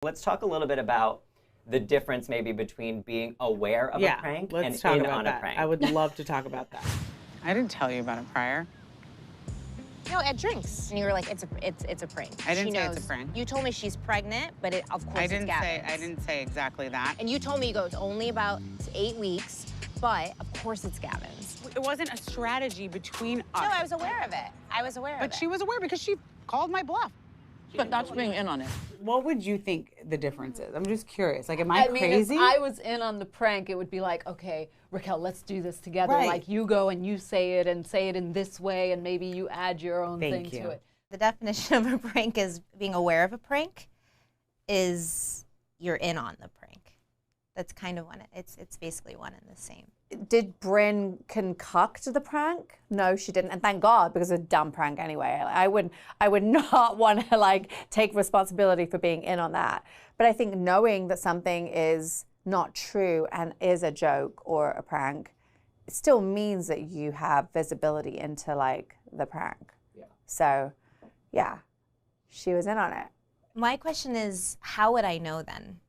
Let's talk a little bit about the difference maybe between being aware of a prank and in on a prank. I would love to talk about that. I didn't tell you about it prior. No, at drinks. And you were like, it's a prank. I didn't say it's a prank. You told me she's pregnant, but of course it's Gavin's. I didn't say exactly that. And you told me, you go, it's only about 8 weeks, but of course it's Gavin's. It wasn't a strategy between us. No, I was aware of it. I was aware of it. But she was aware because she called my bluff. But that's being in on it. What would you think the difference is? I'm just curious. Like, am I crazy? If I was in on the prank, it would be like, okay, Racquel, let's do this together. Right. Like, you go and you say it in this way, and maybe you add your own thing to it. The definition of a prank is being aware of a prank is you're in on the prank. That's kind of it's basically one and the same. Did Brynn concoct the prank? No, she didn't, and thank God, because it's a dumb prank anyway. I would not want to like take responsibility for being in on that. But I think knowing that something is not true and is a joke or a prank, it still means that you have visibility into like the prank. Yeah. So, yeah, she was in on it. My question is, how would I know then?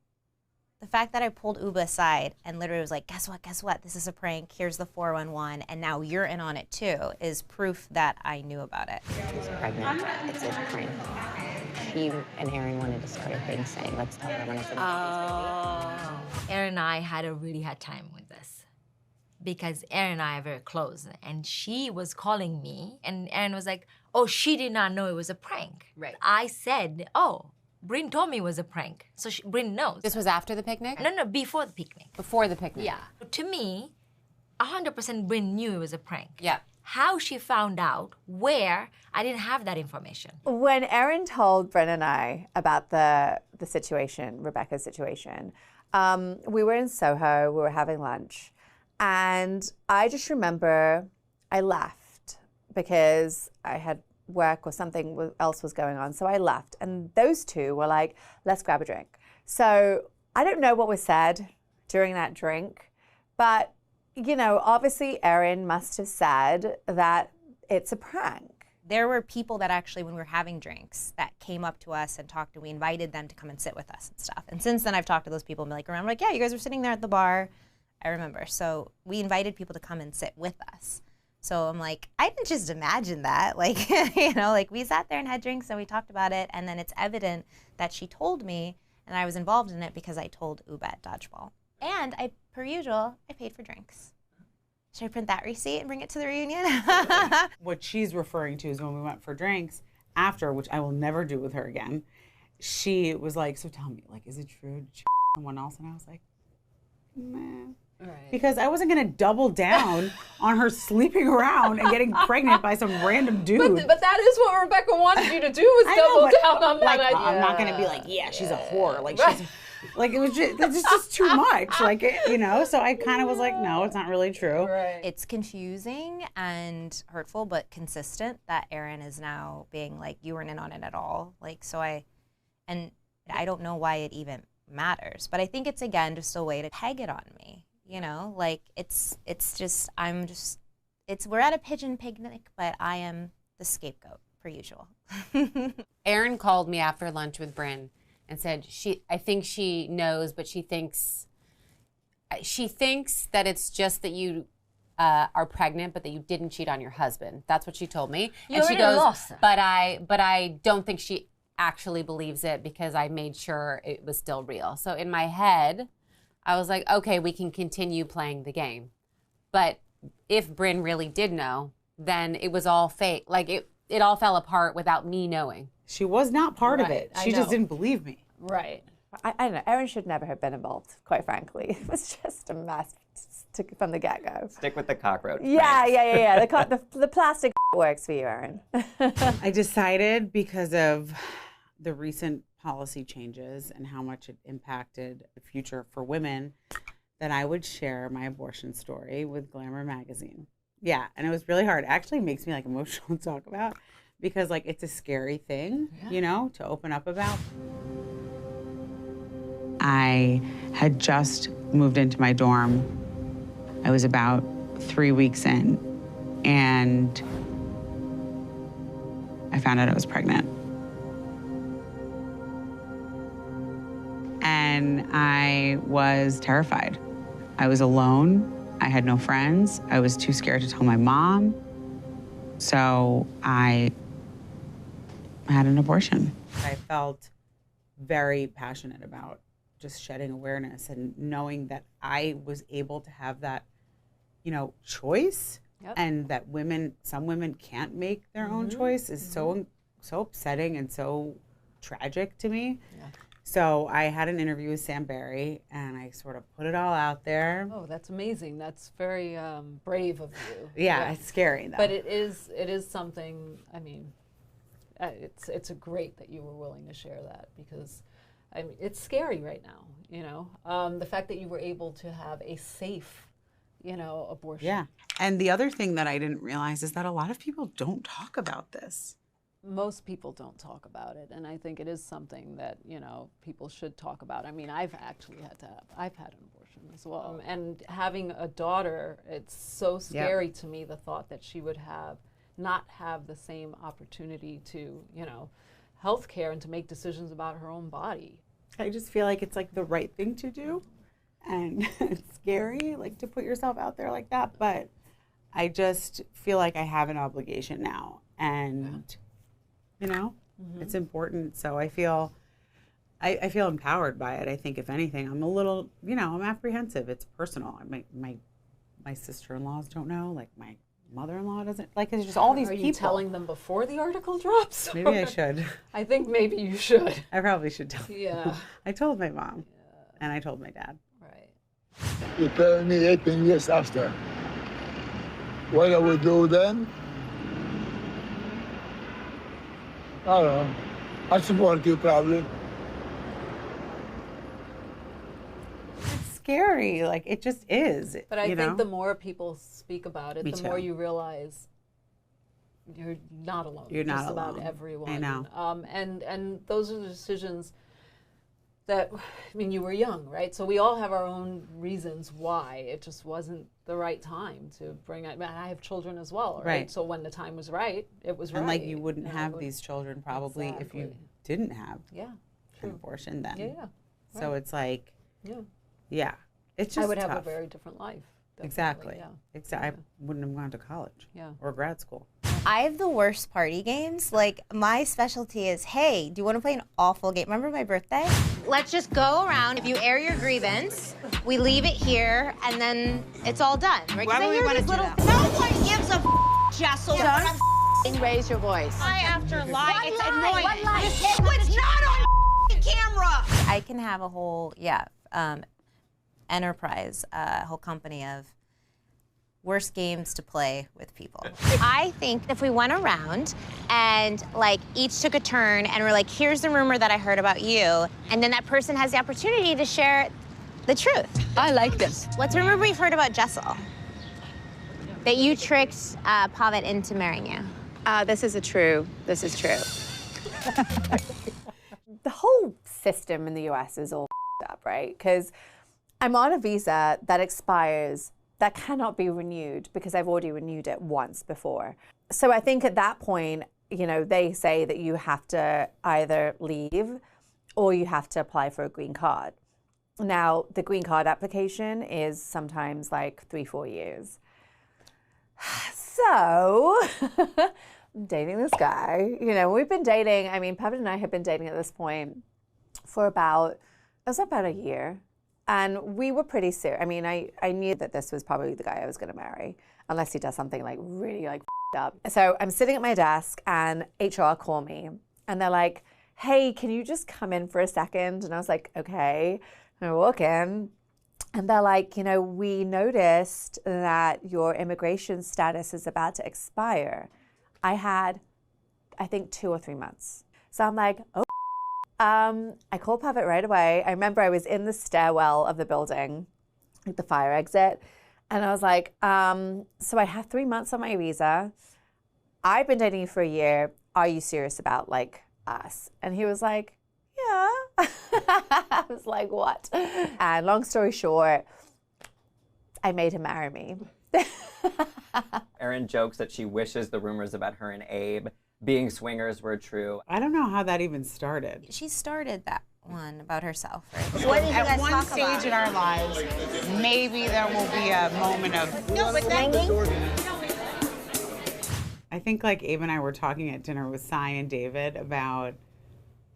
The fact that I pulled Ubah aside and literally was like, guess what, this is a prank, here's the 411, and now you're in on it too, is proof that I knew about it. She's pregnant, it's a prank. She and Erin wanted to start a thing saying, let's tell her when it's Erin and I had a really hard time with this because Erin and I are very close, and she was calling me, and Erin was like, oh, she did not know it was a prank. Right. I said, oh, Brynn told me it was a prank, so Brynn knows. This was after the picnic? No, before the picnic. Before the picnic? Yeah. To me, 100% Brynn knew it was a prank. Yeah. How she found out, where, I didn't have that information. When Erin told Brynn and I about the situation, Rebecca's situation, we were in Soho, we were having lunch, and I just remember I left because I had work or something else was going on, so I left. And those two were like, let's grab a drink. So I don't know what was said during that drink, but, you know, obviously Erin must have said that it's a prank. There were people that actually, when we were having drinks, that came up to us and talked, and we invited them to come and sit with us and stuff. And since then, I've talked to those people and be like, remember, like, yeah, you guys were sitting there at the bar. I remember. So we invited people to come and sit with us. So I'm like, I didn't just imagine that. Like, you know, like we sat there and had drinks and we talked about it. And then it's evident that she told me, and I was involved in it because I told Ubah at Dodgeball. And per usual, I paid for drinks. Should I print that receipt and bring it to the reunion? What she's referring to is when we went for drinks after, which I will never do with her again. She was like, so tell me, like, is it true? Did she someone else? And I was like, nah. Right. Because I wasn't going to double down on her sleeping around and getting pregnant by some random dude. But that is what Rebecca wanted you to do, was double down on that idea. I'm not going to be like, yeah, she's a whore. Like, she's, like it's just too much. Like, you know, so I kind of was like, no, it's not really true. Right. It's confusing and hurtful, but consistent that Erin is now being like, you weren't in on it at all. Like, so I don't know why it even matters. But I think it's, again, just a way to peg it on me. You know, like we're at a pigeon picnic, but I am the scapegoat per usual. Erin called me after lunch with Brynn and said I think she knows, but she thinks that it's just that you are pregnant, but that you didn't cheat on your husband. That's what she told me. You already lost. But I don't think she actually believes it because I made sure it was still real. So in my head, I was like, okay, we can continue playing the game. But if Brynn really did know, then it was all fake. Like, it all fell apart without me knowing. She was not part of it. She just didn't believe me. Right. I don't know. Erin should never have been involved, quite frankly. It was just a mess from the get-go. Stick with the cockroach. Yeah. The plastic works for you, Erin. I decided, because of the recent policy changes and how much it impacted the future for women, that I would share my abortion story with Glamour magazine. Yeah, and it was really hard. It actually makes me like emotional to talk about because like it's a scary thing, you know, to open up about. I had just moved into my dorm. I was about 3 weeks in, and I found out I was pregnant. and I was terrified. I was alone. I had no friends. I was too scared to tell my mom. So I had an abortion. I felt very passionate about just shedding awareness and knowing that I was able to have that, choice, and that some women can't make their own choice is so upsetting and so tragic to me. Yeah. So I had an interview with Sam Barry, and I sort of put it all out there. Oh, that's amazing. That's very brave of you. Yeah, it's scary though. But it is something. I mean, it's great that you were willing to share that, because I mean, it's scary right now. The fact that you were able to have a safe, abortion. Yeah. And the other thing that I didn't realize is that a lot of people don't talk about this. Most people don't talk about it, and I think it is something that people should talk about. I mean, I've had an abortion as well, and having a daughter, it's so scary to me, the thought that she would not have the same opportunity to health care and to make decisions about her own body. I just feel like it's like the right thing to do, and it's scary like to put yourself out there like that, but I just feel like I have an obligation now, and it's important. So I feel empowered by it. I think if anything, I'm a little, I'm apprehensive. It's personal. My sister-in-laws don't know, like my mother-in-law doesn't, like, it's just all these people. Are you telling them before the article drops? Maybe I should. I think maybe you should. I probably should tell them. Yeah. I told my mom, and I told my dad. Right. You tell me 18 years after. What I would do then? I don't know. I support you, probably. It's scary. Like, it just is. But I think the more people speak about it, the more you realize you're not alone. You're not just alone. About everyone. I know. And those are the decisions that, I mean, you were young, right? So we all have our own reasons why it just wasn't the right time to bring it. I have children as well, right? So when the time was right, it was right. And like, you wouldn't have these children probably if you didn't have an abortion then. Yeah, yeah. So it's like, yeah. It's just I would tough. have a very different life. Exactly. Yeah. Exactly. I wouldn't have gone to college or grad school. I have the worst party games. Like, my specialty is, hey, do you want to play an awful game? Remember my birthday? Let's just go around. If you air your grievance, we leave it here, and then it's all done. Right? Why would we want to do that? No one gives a Jessel. Don't raise your voice. Lie after lie. It's annoying. One lie. It was not on camera. I can have a whole, enterprise, a whole company of worst games to play with people. I think if we went around and like each took a turn and we're like, here's the rumor that I heard about you, and then that person has the opportunity to share the truth. I like this. What's a rumor we've heard about Jessel? That you tricked Pavitt into marrying you. This is true. The whole system in the US is all up, right? Because I'm on a visa that expires, that cannot be renewed because I've already renewed it once before. So I think at that point, they say that you have to either leave or you have to apply for a green card. Now, the green card application is sometimes like 3-4 years. So, I'm dating this guy. We've been dating, Pavitt and I have been dating at this point for about a year. And we were pretty serious. I knew that this was probably the guy I was going to marry, unless he does something like really like up. So I'm sitting at my desk and HR call me and they're like, hey, can you just come in for a second? And I was like, okay. And I walk in and they're like, we noticed that your immigration status is about to expire. I had, I think, 2 or 3 months. So I'm like, oh. I called Pavitt right away. I remember I was in the stairwell of the building, like the fire exit, and I was like, so I have 3 months on my visa. I've been dating you for a year. Are you serious about like us? And he was like, yeah. I was like, what? And long story short, I made him marry me. Erin jokes that she wishes the rumors about her and Abe being swingers were true. I don't know how that even started. She started that one about herself. What did you At guys one talk stage about? in our lives, maybe there will be a moment of I think like Abe and I were talking at dinner with Sai and David about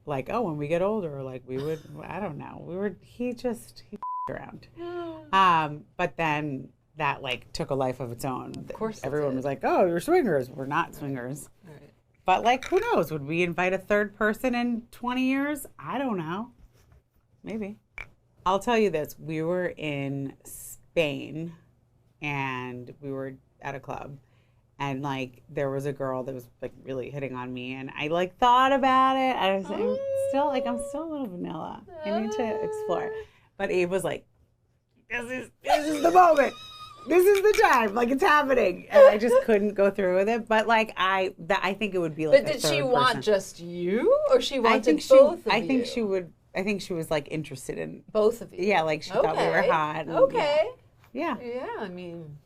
like, oh, when we get older, like we would, I don't know, he around. But then that like took a life of its own. Of course. Everyone was like, oh, you're swingers. We're not swingers. Right. But like, who knows? Would we invite a third person in 20 years? I don't know. Maybe. I'll tell you this. We were in Spain and we were at a club. And like there was a girl that was like really hitting on me, and I like thought about it. I'm still a little vanilla. I need to explore. But Abe was like, "This is the moment. This is the time. Like it's happening." And I just couldn't go through with it. But like I think it would be like. But did she want just you, or she wanted both of you? I think she would. I think she was like interested in both of you. Yeah, like she thought we were hot. And, okay. Yeah. Yeah. I mean.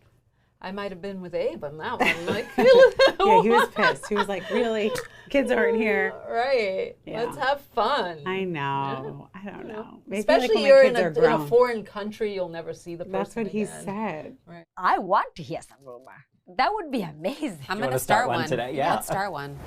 I might have been with Abe on that one. Like, yeah, he was pissed. He was like, really? Kids aren't here. Right. Yeah. Let's have fun. I know. Yeah. I don't know. Maybe especially like you're in a foreign country, you'll never see the person That's what he again. said. Right. I want to hear some rumor. That would be amazing. I'm going to start one today. Yeah. Let's start one.